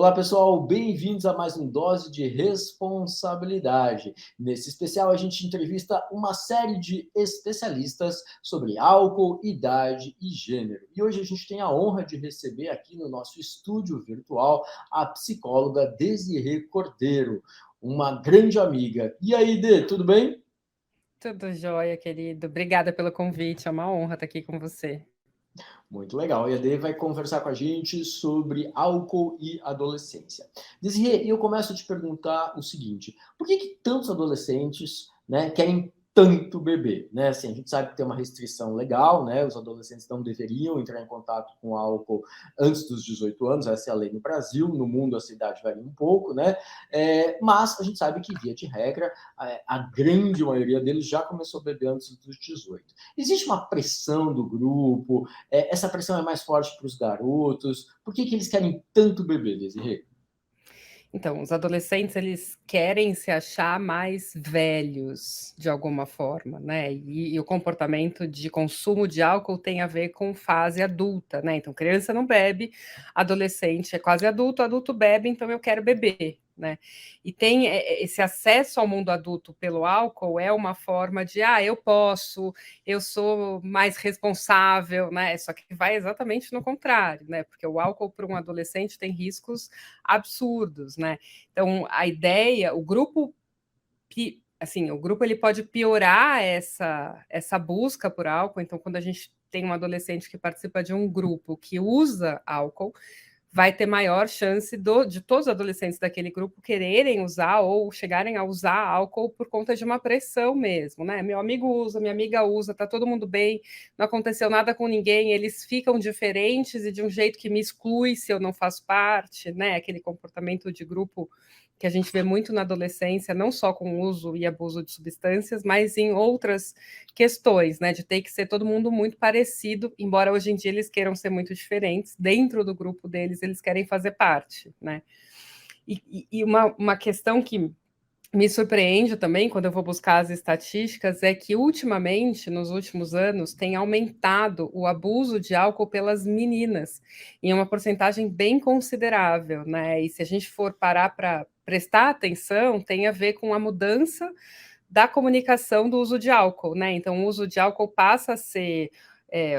Olá, pessoal, bem-vindos a mais um Dose de Responsabilidade. Nesse especial, a gente entrevista uma série de especialistas sobre álcool, idade e gênero. E hoje a gente tem a honra de receber aqui no nosso estúdio virtual a psicóloga Desirê Cordeiro, uma grande amiga. E aí, Dê, tudo bem? Tudo jóia, querido. Obrigada pelo convite. É uma honra estar aqui com você. Muito legal. E a Dê vai conversar com a gente sobre álcool e adolescência. Desirê, eu começo a te perguntar o seguinte: por que tantos adolescentes, né, querem tanto beber? Né? Assim, a gente sabe que tem uma restrição legal, né? Os adolescentes não deveriam entrar em contato com álcool antes dos 18 anos, essa é a lei no Brasil, no mundo a cidade varia um pouco, né? Mas a gente sabe que, via de regra, a grande maioria deles já começou a beber antes dos 18. Existe uma pressão do grupo, essa pressão é mais forte para os garotos? Por que eles querem tanto beber, Desirê? Então, os adolescentes, eles querem se achar mais velhos, de alguma forma, né? E o comportamento de consumo de álcool tem a ver com fase adulta, né? Então, criança não bebe, adolescente é quase adulto, adulto bebe, então eu quero beber, né? E tem esse acesso ao mundo adulto pelo álcool é uma forma de, eu posso, eu sou mais responsável, né? Só que vai exatamente no contrário, né? Porque o álcool para um adolescente tem riscos absurdos, né? Então, a ideia, o grupo, assim, o grupo ele pode piorar essa busca por álcool. Então, quando a gente tem um adolescente que participa de um grupo que usa álcool, vai ter maior chance de todos os adolescentes daquele grupo quererem usar ou chegarem a usar álcool por conta de uma pressão mesmo, né? Meu amigo usa, minha amiga usa, tá todo mundo bem, não aconteceu nada com ninguém, eles ficam diferentes e de um jeito que me exclui se eu não faço parte, né? Aquele comportamento de grupo que a gente vê muito na adolescência, não só com o uso e abuso de substâncias, mas em outras questões, né? De ter que ser todo mundo muito parecido, embora hoje em dia eles queiram ser muito diferentes, dentro do grupo deles eles querem fazer parte, né? E uma questão que me surpreende também quando eu vou buscar as estatísticas é que ultimamente, nos últimos anos, tem aumentado o abuso de álcool pelas meninas em uma porcentagem bem considerável, né? E se a gente for parar para prestar atenção, tem a ver com a mudança da comunicação do uso de álcool, né? Então, o uso de álcool passa a ser,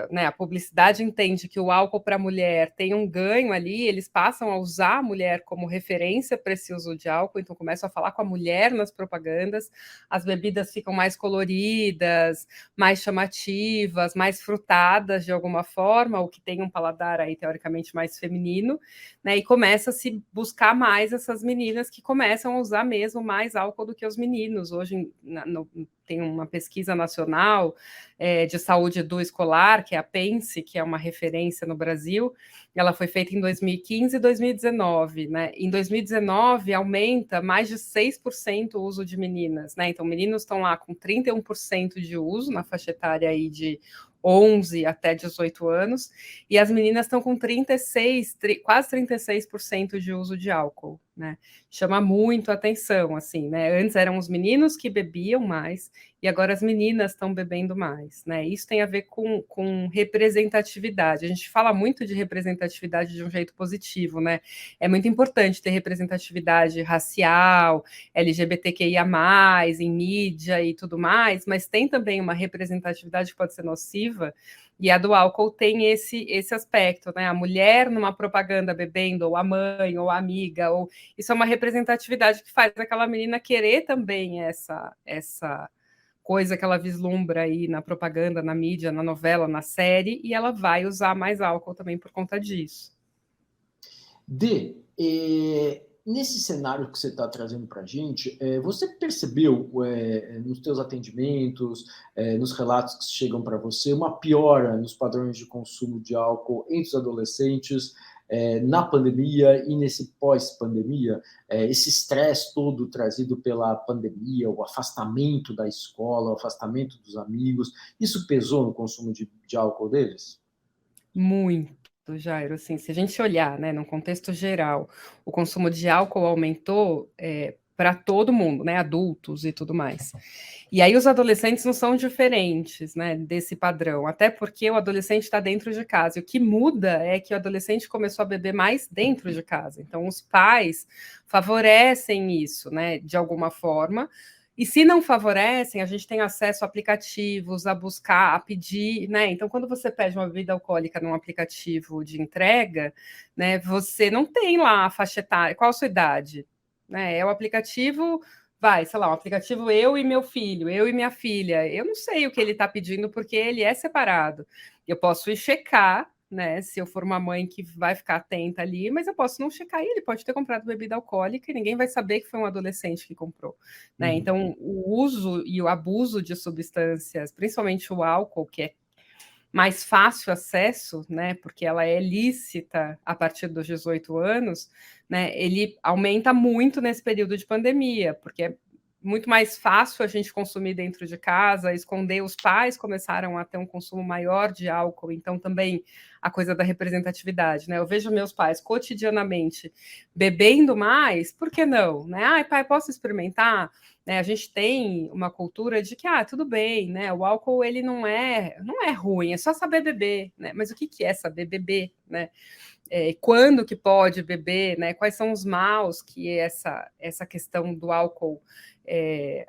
né, a publicidade entende que o álcool para a mulher tem um ganho ali, eles passam a usar a mulher como referência para esse uso de álcool, então começam a falar com a mulher nas propagandas, as bebidas ficam mais coloridas, mais chamativas, mais frutadas de alguma forma, o que tem um paladar aí teoricamente mais feminino, né? E começa a se buscar mais essas meninas que começam a usar mesmo mais álcool do que os meninos. Hoje tem uma pesquisa nacional de saúde do escolar, que é a PENSE, que é uma referência no Brasil. Ela foi feita em 2015 e 2019, né? Em 2019 aumenta mais de 6% o uso de meninas, né? Então, meninos estão lá com 31% de uso na faixa etária aí de 11 até 18 anos, e as meninas estão com 36, quase 36% de uso de álcool, né? Chama muito atenção, assim, né? Antes eram os meninos que bebiam mais, e agora as meninas estão bebendo mais, né? Isso tem a ver com representatividade. A gente fala muito de representatividade de um jeito positivo, né? É muito importante ter representatividade racial, LGBTQIA+, em mídia e tudo mais, mas tem também uma representatividade que pode ser nociva, e a do álcool tem esse aspecto, né? A mulher numa propaganda bebendo, ou a mãe, ou a amiga, ou isso é uma representatividade que faz aquela menina querer também essa coisa que ela vislumbra aí na propaganda, na mídia, na novela, na série, e ela vai usar mais álcool também por conta disso. Nesse cenário que você está trazendo para a gente, você percebeu nos teus atendimentos, nos relatos que chegam para você, uma piora nos padrões de consumo de álcool entre os adolescentes na pandemia e nesse pós-pandemia? Esse estresse todo trazido pela pandemia, o afastamento da escola, o afastamento dos amigos, isso pesou no consumo de álcool deles? Muito, Jairo. Assim, se a gente olhar, né, num contexto geral, o consumo de álcool aumentou, para todo mundo, né? Adultos e tudo mais. E aí os adolescentes não são diferentes, né, desse padrão, até porque o adolescente está dentro de casa. E o que muda é que o adolescente começou a beber mais dentro de casa. Então os pais favorecem isso, né, de alguma forma. E se não favorecem, a gente tem acesso a aplicativos, a buscar, a pedir, né? Então, quando você pede uma bebida alcoólica num aplicativo de entrega, né, você não tem lá a faixa etária, qual a sua idade? Né? É o aplicativo, vai, sei lá, um aplicativo eu e meu filho, eu e minha filha. Eu não sei o que ele está pedindo porque ele é separado. Eu posso ir checar, né? Se eu for uma mãe que vai ficar atenta ali, mas eu posso não checar ele pode ter comprado bebida alcoólica e ninguém vai saber que foi um adolescente que comprou. Né? Então, o uso e o abuso de substâncias, principalmente o álcool, que é mais fácil acesso, né, porque ela é lícita a partir dos 18 anos, né, ele aumenta muito nesse período de pandemia, porque é muito mais fácil a gente consumir dentro de casa, esconder. Os pais começaram a ter um consumo maior de álcool, então também a coisa da representatividade, né? Eu vejo meus pais cotidianamente bebendo mais, por que não? Né? Ai, pai, posso experimentar? Né, a gente tem uma cultura de que tudo bem, né? O álcool ele não é ruim, é só saber beber, né? Mas o que é saber beber, né? Quando que pode beber, né? Quais são os maus que essa questão do álcool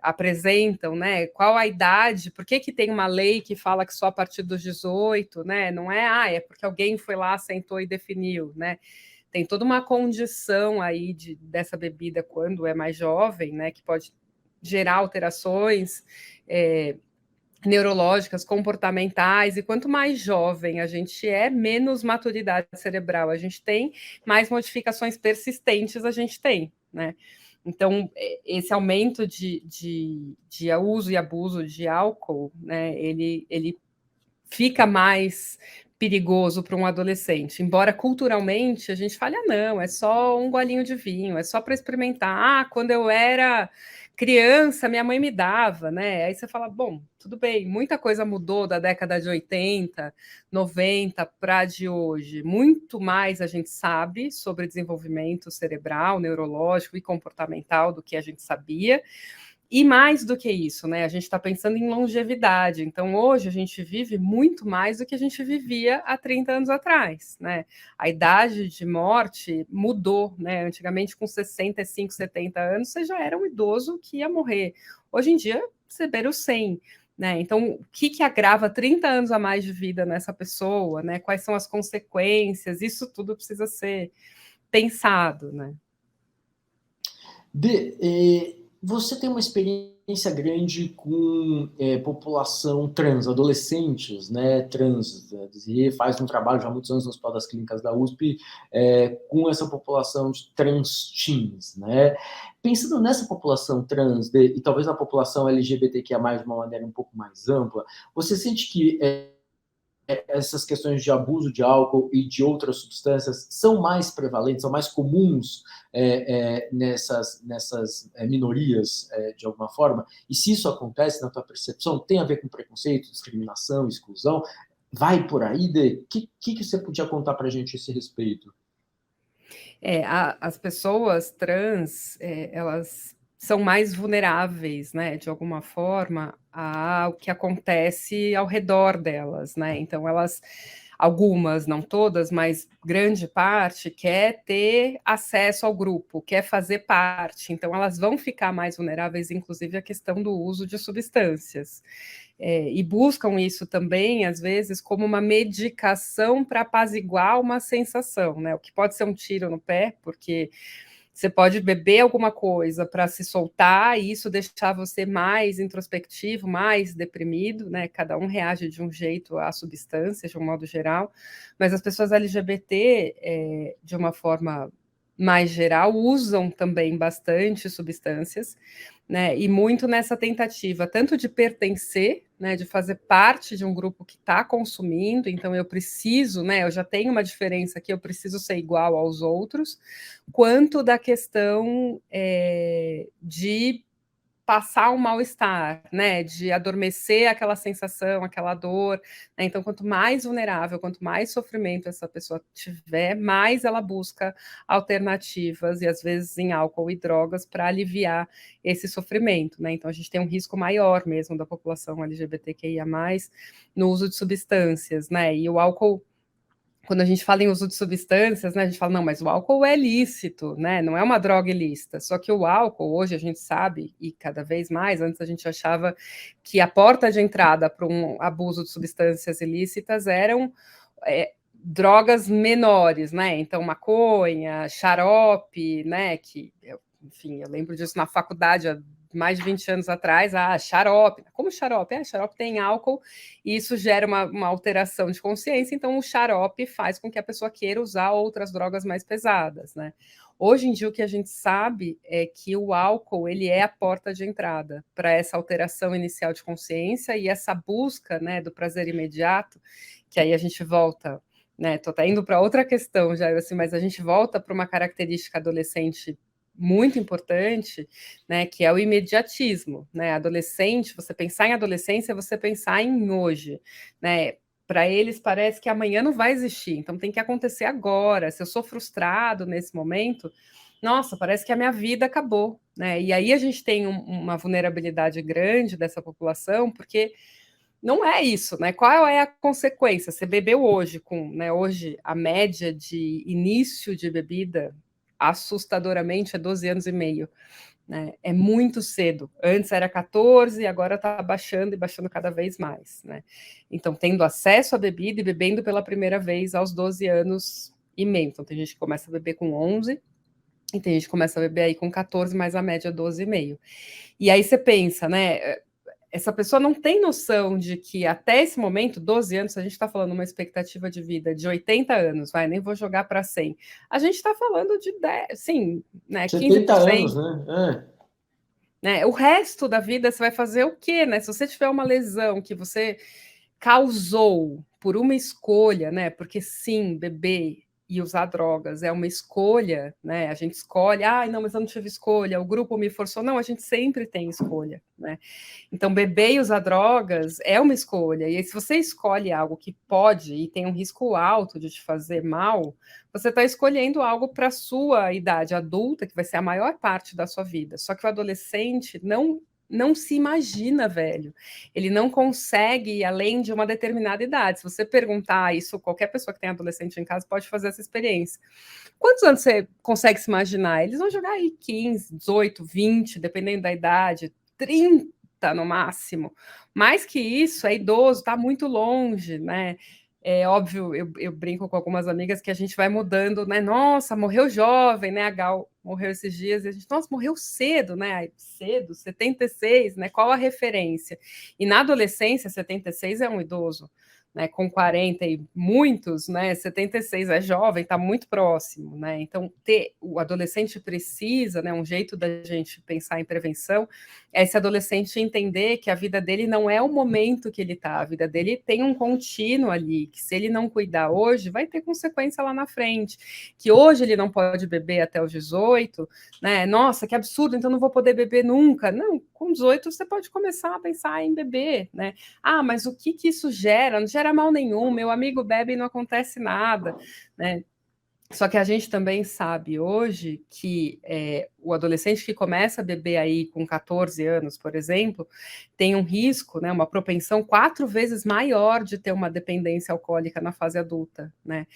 apresentam, né? Qual a idade? Por que tem uma lei que fala que só a partir dos 18, né? Não é, é porque alguém foi lá, sentou e definiu, né? Tem toda uma condição aí dessa bebida quando é mais jovem, né? Que pode gerar alterações neurológicas, comportamentais, e quanto mais jovem a gente é, menos maturidade cerebral a gente tem, mais modificações persistentes a gente tem, né? Então, esse aumento de uso e abuso de álcool, né, ele fica mais perigoso para um adolescente, embora culturalmente a gente fale, não, é só um golinho de vinho, é só para experimentar. Quando eu era criança, minha mãe me dava, né? Aí você fala, bom, tudo bem, muita coisa mudou da década de 80, 90 para de hoje. Muito mais a gente sabe sobre desenvolvimento cerebral, neurológico e comportamental do que a gente sabia. E mais do que isso, né? A gente está pensando em longevidade. Então, hoje a gente vive muito mais do que a gente vivia há 30 anos atrás, né? A idade de morte mudou, né? Antigamente, com 65, 70 anos, você já era um idoso que ia morrer. Hoje em dia, você beira os 100. Né? Então, o que agrava 30 anos a mais de vida nessa pessoa? Né? Quais são as consequências? Isso tudo precisa ser pensado, né? Você tem uma experiência grande com população trans, adolescentes, né, trans. Você faz um trabalho já há muitos anos no Hospital das Clínicas da USP com essa população de trans teens, né? Pensando nessa população trans e talvez na população LGBTQIA+, de uma maneira um pouco mais ampla, você sente que essas questões de abuso de álcool e de outras substâncias são mais prevalentes, são mais comuns nessas minorias, de alguma forma? E se isso acontece, na tua percepção, tem a ver com preconceito, discriminação, exclusão? Vai por aí, Dê? O que você podia contar para a gente a esse respeito? As pessoas trans, elas são mais vulneráveis, né, de alguma forma, ao que acontece ao redor delas, né? Então, algumas, não todas, mas grande parte, quer ter acesso ao grupo, quer fazer parte. Então, elas vão ficar mais vulneráveis, inclusive, à questão do uso de substâncias. E buscam isso também, às vezes, como uma medicação para apaziguar uma sensação, né? O que pode ser um tiro no pé, porque você pode beber alguma coisa para se soltar e isso deixar você mais introspectivo, mais deprimido, né? Cada um reage de um jeito à substância, de um modo geral, mas as pessoas LGBT, de uma forma mais geral, usam também bastante substâncias, né? E muito nessa tentativa, tanto de pertencer, né? De fazer parte de um grupo que está consumindo, então eu preciso, né? Eu já tenho uma diferença aqui, eu preciso ser igual aos outros, quanto da questão de passar um mal-estar, né, de adormecer aquela sensação, aquela dor, né? Então, quanto mais vulnerável, quanto mais sofrimento essa pessoa tiver, mais ela busca alternativas, e às vezes em álcool e drogas, para aliviar esse sofrimento, né? Então, a gente tem um risco maior mesmo da população LGBTQIA+, no uso de substâncias, né? E o álcool, quando a gente fala em uso de substâncias, né, a gente fala, não, mas o álcool é lícito, né, não é uma droga ilícita, só que o álcool, hoje a gente sabe, e cada vez mais, antes a gente achava que a porta de entrada para um abuso de substâncias ilícitas eram drogas menores, né, então maconha, xarope, né, enfim, eu lembro disso na faculdade, mais de 20 anos atrás, xarope. Como xarope? Xarope tem álcool e isso gera uma alteração de consciência, então o xarope faz com que a pessoa queira usar outras drogas mais pesadas, né? Hoje em dia, o que a gente sabe é que o álcool, ele é a porta de entrada para essa alteração inicial de consciência e essa busca, né, do prazer imediato, que aí a gente volta, né, tô até indo para outra questão já, assim, mas a gente volta para uma característica adolescente muito importante, né, que é o imediatismo, né? Adolescente, você pensar em adolescência, você pensar em hoje, né? Para eles parece que amanhã não vai existir, então tem que acontecer agora. Se eu sou frustrado nesse momento, nossa, parece que a minha vida acabou, né? E aí a gente tem uma vulnerabilidade grande dessa população, porque não é isso, né? Qual é a consequência? Você bebeu hoje, né? Hoje a média de início de bebida assustadoramente é 12 anos e meio, né? É muito cedo. Antes era 14, agora está baixando e baixando cada vez mais, né? Então, tendo acesso à bebida e bebendo pela primeira vez aos 12 anos e meio. Então, tem gente que começa a beber com 11 e tem gente que começa a beber aí com 14, mas a média é 12 e meio. E aí você pensa, né? Essa pessoa não tem noção de que até esse momento, 12 anos, a gente está falando uma expectativa de vida de 80 anos, nem vou jogar para 100. A gente está falando de 10, sim, né, 70 anos, 15%. né? Né? O resto da vida você vai fazer o quê, né? Se você tiver uma lesão que você causou por uma escolha, né? Porque sim, beber e usar drogas é uma escolha, né? A gente escolhe, não, mas eu não tive escolha, o grupo me forçou. Não, a gente sempre tem escolha, né? Então, beber e usar drogas é uma escolha. E aí, se você escolhe algo que pode e tem um risco alto de te fazer mal, você está escolhendo algo para a sua idade adulta, que vai ser a maior parte da sua vida. Só que o adolescente não se imagina velho. Ele não consegue ir além de uma determinada idade. Se você perguntar isso, qualquer pessoa que tem adolescente em casa pode fazer essa experiência. Quantos anos você consegue se imaginar? Eles vão jogar aí 15, 18, 20, dependendo da idade, 30 no máximo. Mais que isso, é idoso, está muito longe, né? É óbvio, eu brinco com algumas amigas que a gente vai mudando, né? Nossa, morreu jovem, né? A Gal morreu esses dias, e a gente, nossa, morreu cedo, né? Cedo, 76, né? Qual a referência? E na adolescência, 76 é um idoso, né? Com 40 e muitos, né? 76 é jovem, está muito próximo, né? Então, o adolescente precisa, né? Um jeito da gente pensar em prevenção é esse adolescente entender que a vida dele não é o momento que ele está, a vida dele tem um contínuo ali, que se ele não cuidar hoje, vai ter consequência lá na frente, que hoje ele não pode beber até os 18, né? Nossa, que absurdo, então não vou poder beber nunca. Não, com 18 você pode começar a pensar em beber, né? Mas o que isso gera? Não gera mal nenhum, meu amigo bebe e não acontece nada, né? Só que a gente também sabe hoje que o adolescente que começa a beber aí com 14 anos, por exemplo, tem um risco, né, uma propensão 4 vezes maior de ter uma dependência alcoólica na fase adulta, né?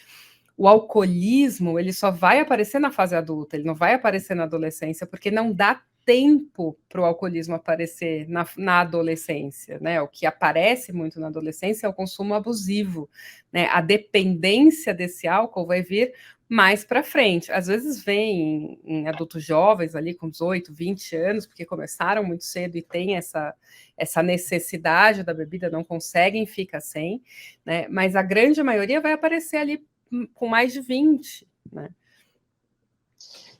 O alcoolismo, ele só vai aparecer na fase adulta, ele não vai aparecer na adolescência, porque não dá tempo para o alcoolismo aparecer na adolescência, né? O que aparece muito na adolescência é o consumo abusivo, né? A dependência desse álcool vai vir mais para frente. Às vezes vem em adultos jovens ali com 18, 20 anos, porque começaram muito cedo e tem essa necessidade da bebida, não conseguem ficar sem, né? Mas a grande maioria vai aparecer ali com mais de 20, né?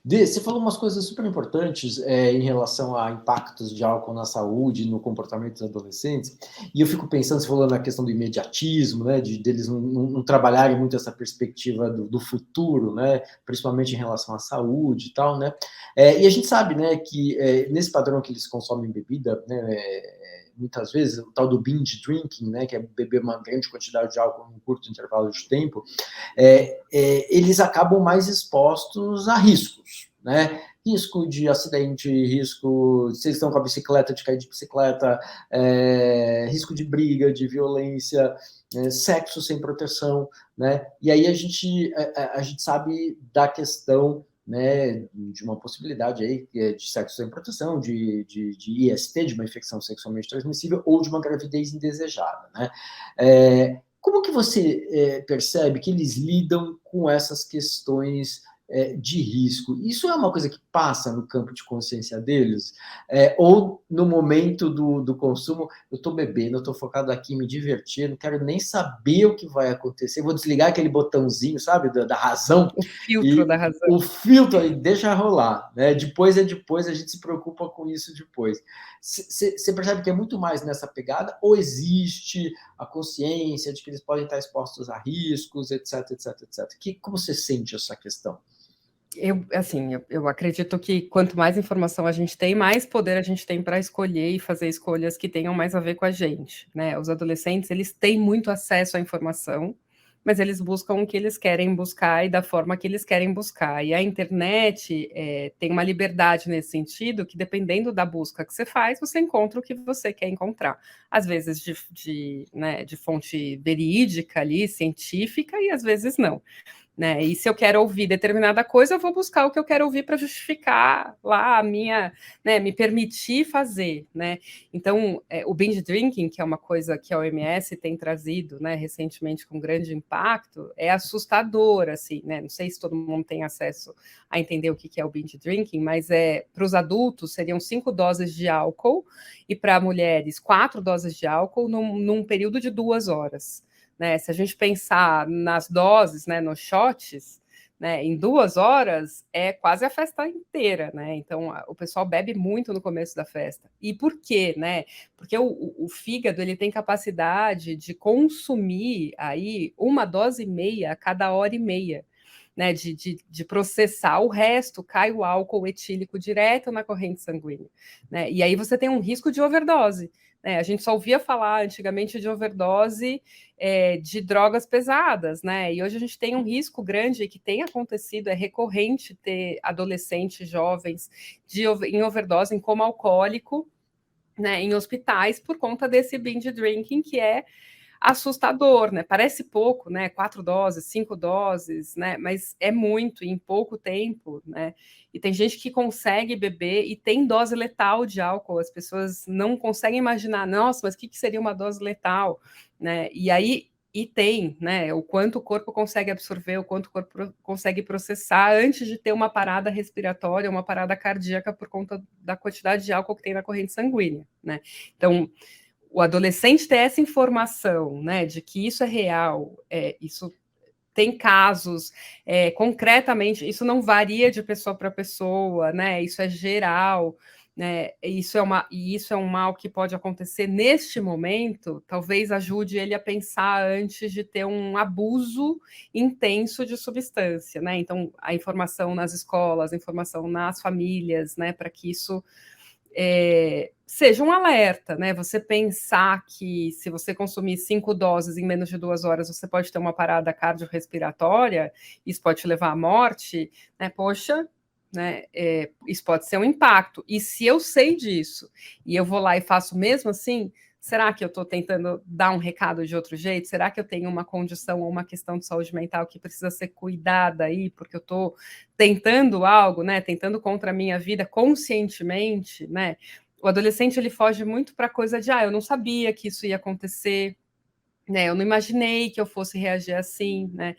Você falou umas coisas super importantes em relação a impactos de álcool na saúde, no comportamento dos adolescentes, e eu fico pensando, você falou na questão do imediatismo, né, deles não trabalharem muito essa perspectiva do futuro, né, principalmente em relação à saúde e tal, né, e a gente sabe, né, que nesse padrão que eles consomem bebida, né, muitas vezes, o tal do binge drinking, né, que é beber uma grande quantidade de álcool em um curto intervalo de tempo, eles acabam mais expostos a riscos, né? Risco de acidente, risco, se eles estão com a bicicleta, de cair de bicicleta, risco de briga, de violência, sexo sem proteção, né? E aí a gente sabe da questão, né, de uma possibilidade aí de sexo sem proteção, de IST, de uma infecção sexualmente transmissível, ou de uma gravidez indesejada, né? Como que você percebe que eles lidam com essas questões de risco? Isso é uma coisa que passa no campo de consciência deles? Ou no momento do consumo, eu estou bebendo, eu estou focado aqui em me divertir, não quero nem saber o que vai acontecer, vou desligar aquele botãozinho, sabe, da razão, O filtro da e razão. o filtro aí deixa rolar, né? Depois é depois, a gente se preocupa com isso depois. Você percebe que é muito mais nessa pegada, ou existe a consciência de que eles podem estar expostos a riscos, etc, etc, etc. Como você sente essa questão? Eu acredito que quanto mais informação a gente tem, mais poder a gente tem para escolher e fazer escolhas que tenham mais a ver com a gente, né? Os adolescentes, eles têm muito acesso à informação, mas eles buscam o que eles querem buscar e da forma que eles querem buscar. E a internet tem uma liberdade nesse sentido que, dependendo da busca que você faz, você encontra o que você quer encontrar. Às vezes né, de fonte verídica ali, científica, e às vezes não. Né? E se eu quero ouvir determinada coisa, eu vou buscar o que eu quero ouvir para justificar lá a minha, né, me permitir fazer, né? Então, o binge drinking, que é uma coisa que a OMS tem trazido, né, recentemente com grande impacto, é assustador, assim, né? Não sei se todo mundo tem acesso a entender o que é o binge drinking, mas para os adultos seriam 5 doses de álcool e para mulheres 4 doses de álcool num período de 2 horas. Né, se a gente pensar nas doses, né, nos shots, né, em 2 horas é quase a festa inteira, né? Então o pessoal bebe muito no começo da festa. E por quê, né? Porque o fígado ele tem capacidade de consumir aí 1,5 doses a cada hora e meia. Né, de processar, o resto cai o álcool etílico direto na corrente sanguínea. Né? E aí você tem um risco de overdose. Né? A gente só ouvia falar antigamente de overdose de drogas pesadas, né? E hoje a gente tem um risco grande que tem acontecido, é recorrente ter adolescentes, jovens em overdose, em coma alcoólico, né, em hospitais por conta desse binge drinking que é assustador, né? Parece pouco, né? 4 doses, 5 doses, né? Mas é muito em pouco tempo, né? E tem gente que consegue beber e tem dose letal de álcool. As pessoas não conseguem imaginar, nossa, mas o que seria uma dose letal, né? E aí tem, né? O quanto o corpo consegue absorver, o quanto o corpo consegue processar antes de ter uma parada respiratória, uma parada cardíaca por conta da quantidade de álcool que tem na corrente sanguínea, né? Então, o adolescente ter essa informação, né, de que isso é real, isso tem casos, concretamente, isso não varia de pessoa para pessoa, né, isso é geral, né, isso é um mal que pode acontecer neste momento, talvez ajude ele a pensar antes de ter um abuso intenso de substância, né, então a informação nas escolas, a informação nas famílias, né, para que isso seja um alerta, né? Você pensar que se você consumir 5 doses em menos de 2 horas, você pode ter uma parada cardiorrespiratória, isso pode te levar à morte, né? Poxa, né? Isso pode ser um impacto. E se eu sei disso e eu vou lá e faço mesmo assim, será que eu estou tentando dar um recado de outro jeito? Será que eu tenho uma condição ou uma questão de saúde mental que precisa ser cuidada aí, porque eu estou tentando algo, né? Tentando contra a minha vida conscientemente, né? O adolescente ele foge muito para a coisa de eu não sabia que isso ia acontecer, né? Eu não imaginei que eu fosse reagir assim, né?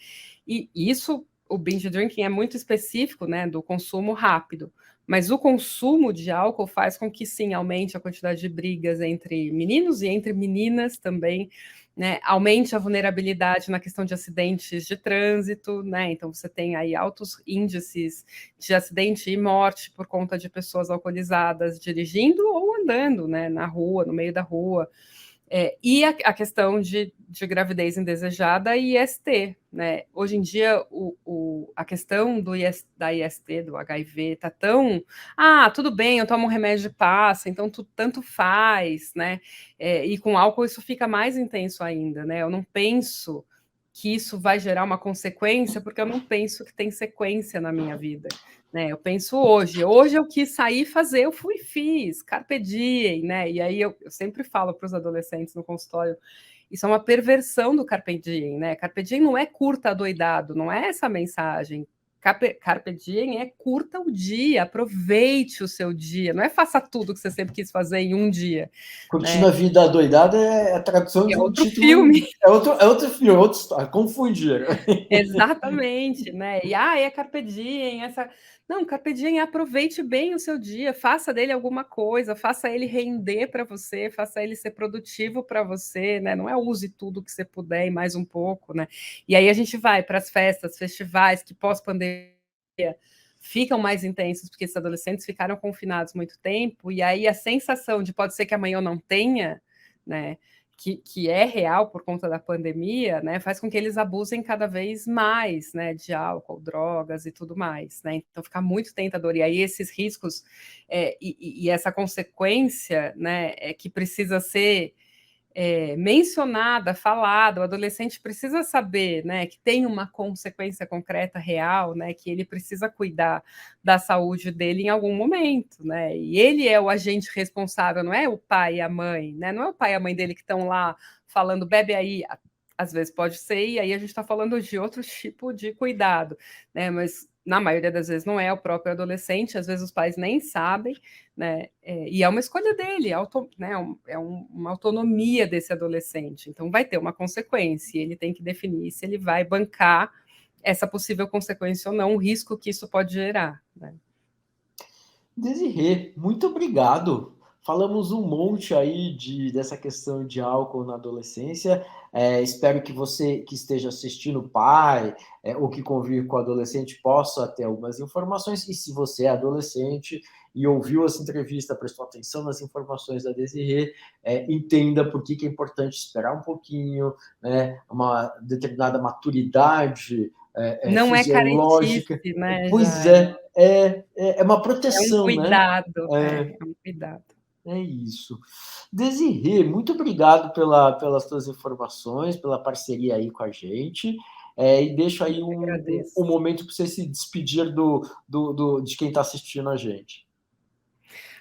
E isso, o binge drinking é muito específico, né? Do consumo rápido. Mas o consumo de álcool faz com que sim aumente a quantidade de brigas entre meninos e entre meninas também, né, aumente a vulnerabilidade na questão de acidentes de trânsito, né? Então você tem aí altos índices de acidente e morte por conta de pessoas alcoolizadas dirigindo ou andando, né, na rua, no meio da rua. E a questão de gravidez indesejada e IST, né? Hoje em dia, a questão da IST, do HIV, tá tão... tudo bem, eu tomo um remédio e passa, então tanto faz, né? E com álcool isso fica mais intenso ainda, né? Eu não penso que isso vai gerar uma consequência, porque eu não penso que tem sequência na minha vida. Né, eu penso hoje eu quis sair e fazer, eu fui e fiz, carpe diem, né? E aí eu sempre falo para os adolescentes no consultório, isso é uma perversão do carpe diem, né? Carpe diem não é curta adoidado, não é essa a mensagem. Carpe diem é curta o dia, aproveite o seu dia, não é faça tudo que você sempre quis fazer em um dia. Curtindo Né? a Vida Adoidada é a tradução de um outro título... filme. É outro filme, outra história, confundir. Exatamente, né? E é carpe diem, essa... Não, carpe diem, aproveite bem o seu dia, faça dele alguma coisa, faça ele render para você, faça ele ser produtivo para você, né? Não é use tudo que você puder e mais um pouco, né? E aí a gente vai para as festas, festivais que pós-pandemia ficam mais intensos, porque esses adolescentes ficaram confinados muito tempo, e aí a sensação de pode ser que amanhã eu não tenha, né? Que é real por conta da pandemia, né, faz com que eles abusem cada vez mais, né, de álcool, drogas e tudo mais, né, então fica muito tentador, e aí esses riscos e essa consequência, né, que precisa ser mencionada, falada, o adolescente precisa saber, né, que tem uma consequência concreta, real, né, que ele precisa cuidar da saúde dele em algum momento, né, e ele é o agente responsável, não é o pai e a mãe, né, não é o pai e a mãe dele que estão lá falando, bebe aí, às vezes pode ser, e aí a gente está falando de outro tipo de cuidado, né, mas na maioria das vezes não é o próprio adolescente, às vezes os pais nem sabem, né? E é uma escolha dele, né? Uma autonomia desse adolescente. Então vai ter uma consequência, e ele tem que definir se ele vai bancar essa possível consequência ou não, o risco que isso pode gerar. Né? Desirê, muito obrigado. Falamos um monte aí dessa questão de álcool na adolescência. Espero que você que esteja assistindo, pai, ou que convive com o adolescente, possa ter algumas informações. E se você é adolescente e ouviu essa entrevista, prestou atenção nas informações da Desirê, entenda por que é importante esperar um pouquinho, né, uma determinada maturidade Não é caretice, fisiológica. né, Pois Jairo? é uma É um proteção, né? cuidado, é um cuidado. É isso. Desirê, muito obrigado pelas tuas informações, pela parceria aí com a gente. E deixo aí Eu que um agradeço. momento para você se despedir de quem está assistindo a gente.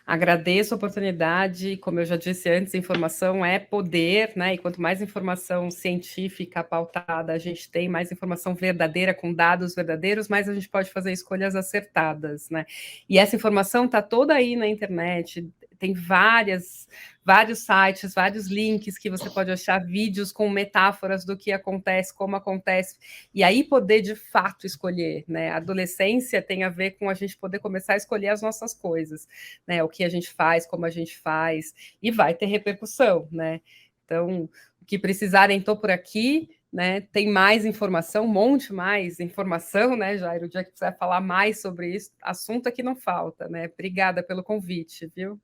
Agradeço a oportunidade, como eu já disse antes, informação é poder, né? E quanto mais informação científica pautada a gente tem, mais informação verdadeira, com dados verdadeiros, mais a gente pode fazer escolhas acertadas, né? E essa informação está toda aí na internet, tem vários sites, vários links que você pode achar, vídeos com metáforas do que acontece, como acontece, e aí poder de fato escolher, né? A adolescência tem a ver com a gente poder começar a escolher as nossas coisas, né? O que a gente faz, como a gente faz, e vai ter repercussão, né? Então, o que precisarem, estou por aqui, né? Tem mais informação, um monte mais informação, né, Jairo? O dia que precisar falar mais sobre isso, assunto aqui não falta, né? Obrigada pelo convite, viu?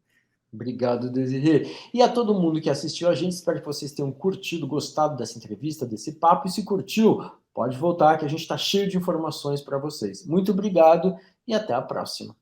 Obrigado, Desirê. E a todo mundo que assistiu a gente, espero que vocês tenham curtido, gostado dessa entrevista, desse papo. E se curtiu, pode voltar que a gente está cheio de informações para vocês. Muito obrigado e até a próxima.